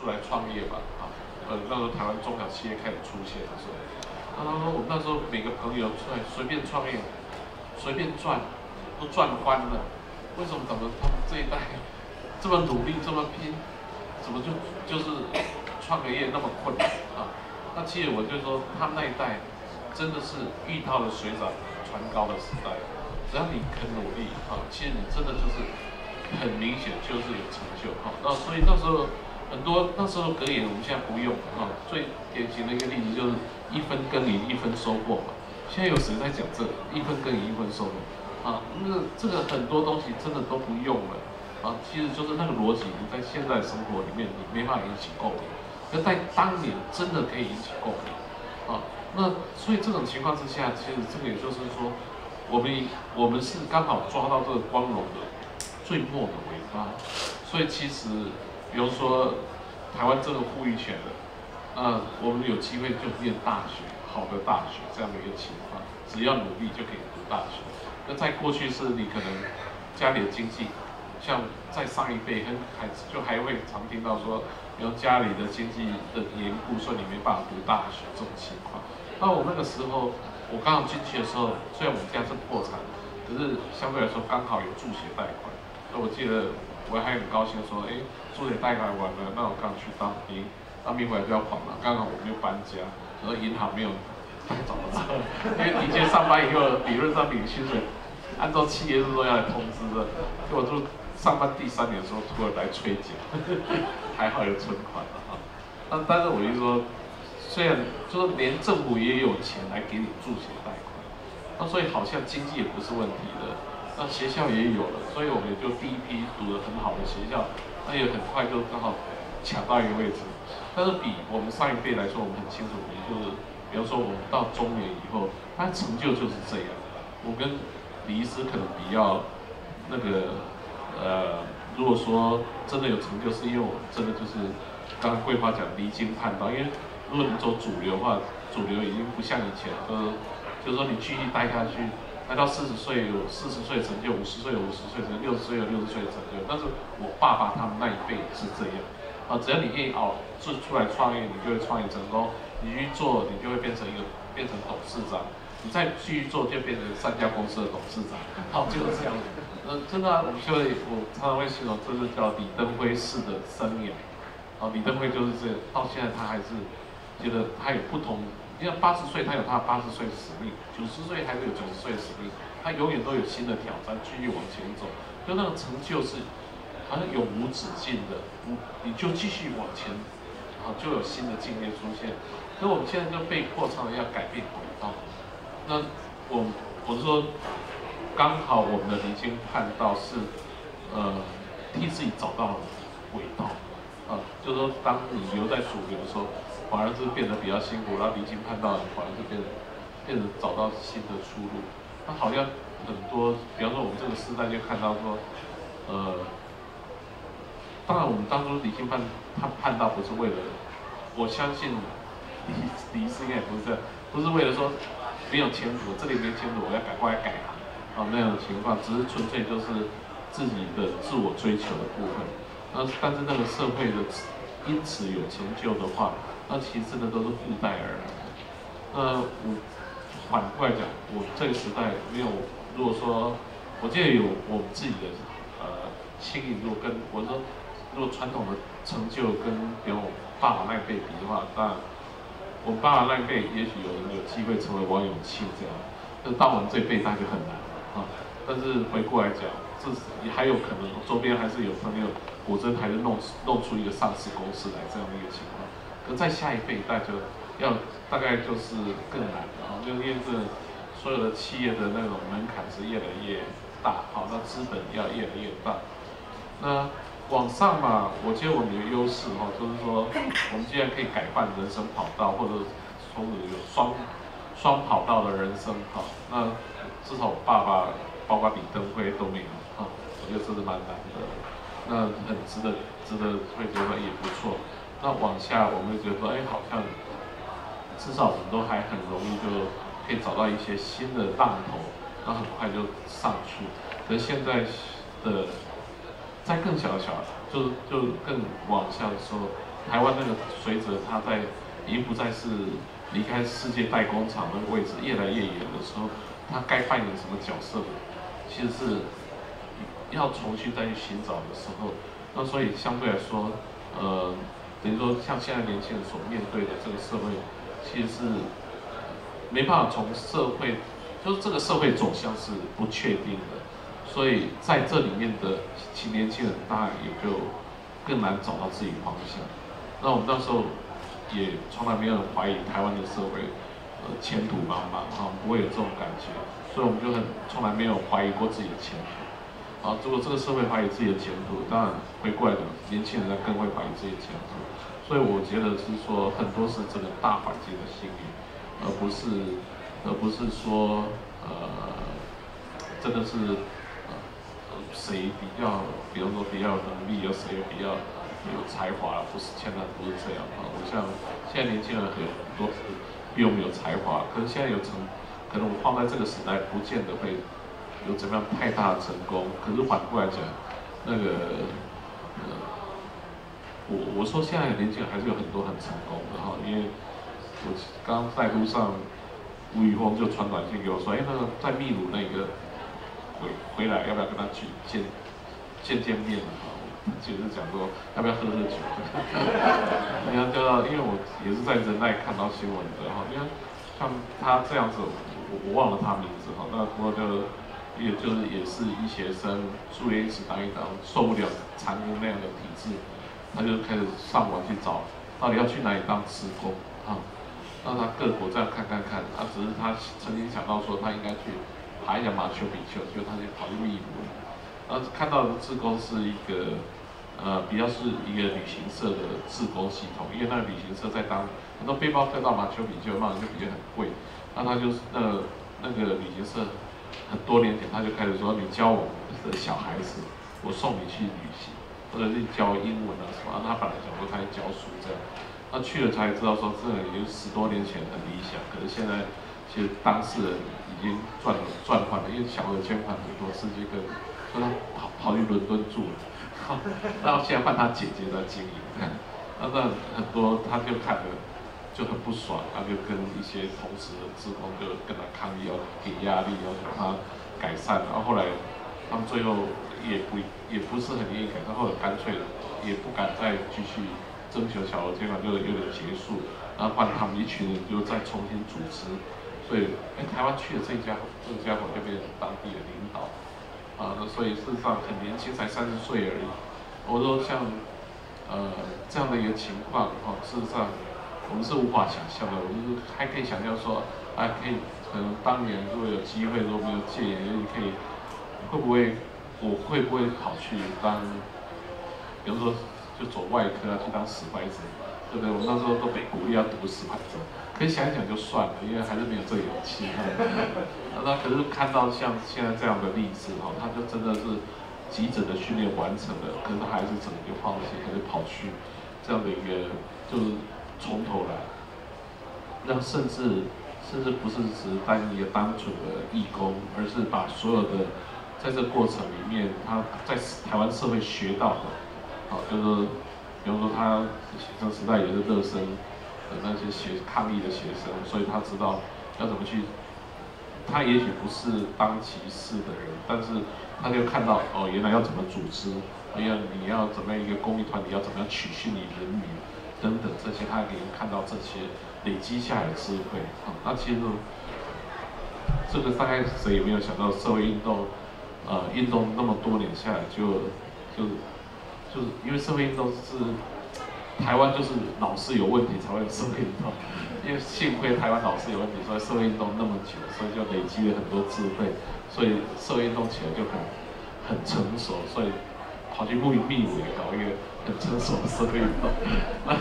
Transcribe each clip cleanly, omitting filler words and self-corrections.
出来创业吧，那时候台湾中小企业开始出现的时候，他说我们那时候每个朋友出来随便创业，随便赚，都赚翻了。为什么怎么他们这一代这么努力这么拼，怎么就是创个业那么困难啊？那其实我就说他们那一代真的是遇到了水涨船高的时代，只要你肯努力啊，其实你真的就是很明显就是有成就哈。那所以那时候很多那时候格言我们现在不用啊，最典型的一个例子就是一分耕耘一分收获嘛。现在有谁在讲这个一分耕耘一分收获啊？那这个很多东西真的都不用了啊。其实就是那个逻辑，你在现在生活里面你没办法引起共鸣，可在当年真的可以引起共鸣啊。那所以这种情况之下，其实这个也就是说，我们是刚好抓到这个光荣的最末的尾巴，所以其实比如说台湾这个富裕权的，我们有机会就念大学，好的大学这样的一个情况，只要努力就可以读大学。那在过去是你可能家里的经济，像在上一辈还会常听到说，比如家里的经济的缘故，所以你没办法读大学这种情况。那我那个时候，我刚好进去的时候，虽然我们家是破产，可是相对来说刚好有助学贷款。那我记得我还很高兴说，助学贷款完了，那我刚去当兵，当兵回来就要还了，刚好我们又搬家，然后银行没有太早的撤，因为的确上班以后理论上领薪水，按照企业是说要来通知的，结果就上班第3年的时候突然来催缴，还好有存款了哈。但是我就说。虽然就是连政府也有钱来给你助学贷款，那所以好像经济也不是问题的，那学校也有了，所以我们也就第一批读了很好的学校，那也很快就刚好抢到一个位置。但是比我们上一辈来说，我们很清楚，也就是比如说我们到中年以后，他成就就是这样。我跟李医师可能比较那个如果说真的有成就，是因为我们真的就是刚刚桂花讲离经叛道，因为。如果你走主流的话，主流已经不像以前，就是说你继续待下去，待到40岁有40岁成就，50岁有50岁成就，60岁有60岁成就。但是我爸爸他们那一辈是这样，只要你愿意出来创业，你就会创业成功，你去做，你就会变成董事长，你再继续做就变成3家公司的董事长，就是这样子。真的我常常会形容，这是叫李登辉式的生涯。李登辉就是这，到现在他还是。觉得他有不同，因为80岁他有他80岁的使命，90岁还是有90岁的使命，他永远都有新的挑战，继续往前走，就那个成就是好像永无止境的，你就继续往前，就有新的境界出现。所以我们现在就被迫常常要改变轨道。那我是说，刚好我们的离经叛道是，替自己找到了轨道，就是说当你留在主流的时候。反而是变得比较辛苦，然后离经叛道，反而是变成找到新的出路。那好像很多，比方说我们这个时代就看到说，当然我们当初离经叛道不是为了，我相信李医师应该也不是这样，不是为了说没有前途，这里没前途，我要赶快改行那样的情况，只是纯粹就是自己的自我追求的部分。但是那个社会的因此有成就的话。那其实真的都是附带而来的。那我反过来讲，我这个时代没有，如果说我记得有我们自己的心理，如果跟我说，如果传统的成就跟比如我爸爸那一辈比的话，当然我们爸爸那一辈也许有人有机会成为王永庆这样，但是到我们这一辈那就很难了但是回过来讲，也还有可能周边还是有朋友果真还是弄出一个上市公司来这样的一个情况。可在下一辈，大概就是更难了就因为所有的企业的那种门槛是越来越大，那资本要越来越大。那往上嘛，我觉得我们有优势就是说，我们既然可以改换人生跑道，或者从有双跑道的人生那至少我爸爸包括李登辉都没有我觉得这是蛮难得的，那很值得会觉得也不错。那往下，我们就觉得说，好像至少我们都还很容易就可以找到一些新的浪头，那很快就上去。可是现在的再更小，就更往下的时候，台湾那个随着它已经不再是离开世界代工厂那个位置越来越远的时候，它该扮演什么角色，其实是要重新再去寻找的时候。那所以相对来说，等于说像现在年轻人所面对的这个社会，其实是没办法从社会，就是这个社会走向是不确定的，所以在这里面的年轻人当然也就更难找到自己方向。那我们那时候也从来没有人怀疑台湾的社会，前途茫茫啊，不会有这种感觉，所以我们就从来没有怀疑过自己的前途。啊，如果这个社会怀疑自己的前途，当然回过来的年轻人更会怀疑自己的前途。所以我觉得是说，很多是这个大环境的幸运，而不是说真的是谁比较，比如说比较有能力，有谁比较有才华，不是现在不是这样啊。我像现在年轻人很多是比我们有才华，可是现在可能我放在这个时代，不见得会有怎么样太大的成功。可是反过来讲，那个我说现在的年轻人还是有很多很成功的哈，因为我刚在路上，吴宇峰就传短信给我说，那个在秘鲁那个回来要不要跟他去见面啊？就是讲说要不要喝酒？你看，因为我也是在人奈看到新闻的哈，因为像他这样子，我忘了他名字哈，那不过也是医学生住院一直当一当，受不了残酷那样的体制，他就开始上网去找，到底要去哪里当志工啊？让他各国这样看，只是他曾经想到说他应该去爬一下马丘比丘，结果他就跑去秘鲁了。然后看到的志工是一个比较是一个旅行社的志工系统，因为那个旅行社在很多背包客到马丘比丘，马丘比丘很贵，那他就是那个旅行社很多年前他就开始说，你教我们的小孩子，我送你去旅行，或者是教英文啊什么。他本来想说他在教书这样，他去了才知道说这已经10多年前很理想，可是现在其实当事人已经赚翻了，因为小额捐款很多，世界各地，所以他跑去伦敦住了，然后现在换他姐姐在经营，那很多他就看了就很不爽，他就跟一些同时的志工就跟他抗议，要给压力，要求他改善。然后后来他们最后也不是很愿意改善，后来干脆也不敢再继续征求小额捐款，就有点结束。然后换他们一群人就再重新组织，所以台湾去的这个家伙就变成当地的领导啊。那所以事实上很年轻，才30岁而已。我说像这样的一个情况事实上。我们是无法想象的，我们还可以想象说，可能当年如果有机会，如果没有戒严，我会不会跑去当，比如说就走外科去当死白者，对不对？我们那时候都被鼓励要读死白者，可以想一想就算了，因为还是没有这个勇气。那可是看到像现在这样的例子他就真的是急诊的训练完成了，可是他还是整个就放弃，还是跑去这样的一个就是。从头来，让甚至不是只当一个单纯的义工，而是把所有的在这过程里面他在台湾社会学到的，就是比如说他学生时代也是热身的那些抗议的学生，所以他知道要怎么去。他也许不是当其事的人，但是他就看到原来要怎么组织，你要怎么样一个公益团体要怎么样取信于人民。等等这些，他也看到这些累积下来的智慧那其实这个大概谁也没有想到，社会运动那么多年下来，就是因为社会运动是台湾就是老师有问题才会有社会运动，因为幸亏台湾老师有问题，所以社会运动那么久，所以就累积了很多智慧，所以社会运动起来就很成熟，所以。跑去秘鲁也搞一个很成熟的社会运动，那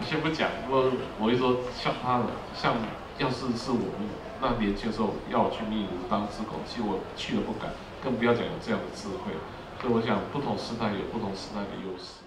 先不讲，不过我会说像要是我们那年轻的时候要我去秘鲁当志工，其实我去了不敢，更不要讲有这样的智慧。所以我想，不同时代有不同时代的优势。